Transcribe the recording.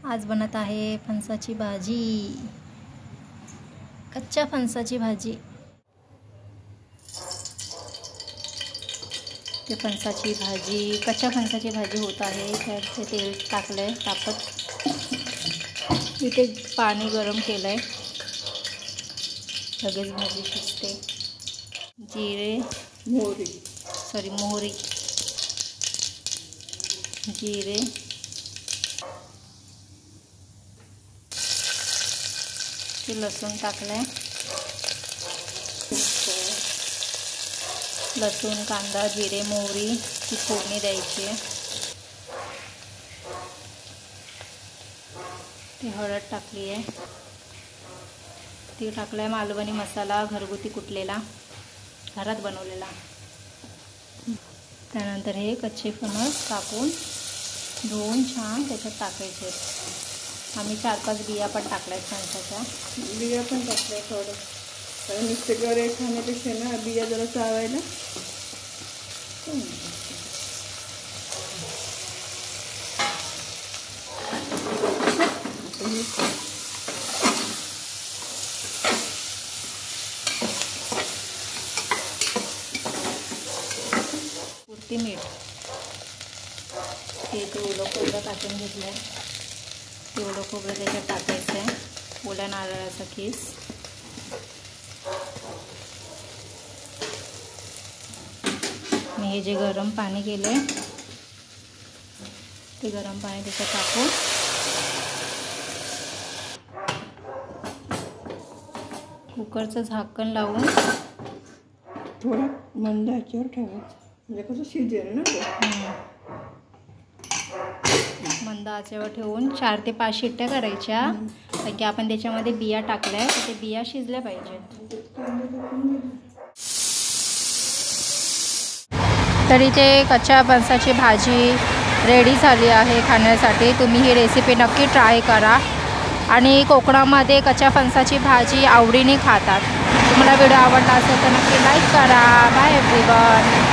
आज बनत आहे फणसाची भाजी, कच्च्या फणसाची भाजी। ते फणसाची भाजी, कच्च्या फणसाची भाजी होत आहे। त्यात ते तेल टाकलंय तापत, इथे पाणी गरम केलंय, लगेच भाजी शिजते। जिरे मोहरी जिरे, लसूण टाकलंय, लसूण कांदा जिरे मोहरी ची फोडणी द्यायची आहे। ती हळद टाकली आहे, ती टाकलाय मालवणी मसाला घरगुती कुटलेला, घरात बनवलेला। त्यानंतर हे कच्चे फणस टाकून धुवून छान त्याच्यात टाकायचे। आम्ही 4-5 बिया पण टाकल्यात, फणसाच्या बिया पण टाकल्या थोडं, कारण नुसते खाण्यापेक्षा ना बिया जरा चावायला। पुरती मीठ, ते ओलं खोबरं टाकून घेतलंय, ते ओलं खोबरं त्याच्यात टाकायचं आहे, ओल्या नारळाचा किस, आणि हे जे गरम पाणी केलंय ते गरम पाणी त्याच्यात टाकून कुकरचं झाकण लावून थोडं मंद आचेवर ठेवायचं, म्हणजे कसं शिजेल ना ते। मंद आचेवर ठेवून 4 ते 5 शिट्ट्या करायच्या, कारण की आपण त्याच्यामध्ये बिया टाकल्या तर ते बिया शिजल्या पाहिजेत। तर इथे कच्च्या फणसाची भाजी रेडी झाली आहे खाण्यासाठी। तुम्ही ही रेसिपी नक्की ट्राय करा, आणि कोकणामध्ये कच्च्या फणसाची भाजी आवडीने खातात। तुम्हाला व्हिडिओ आवडला असेल तर नक्की लाईक करा। Bye everyone.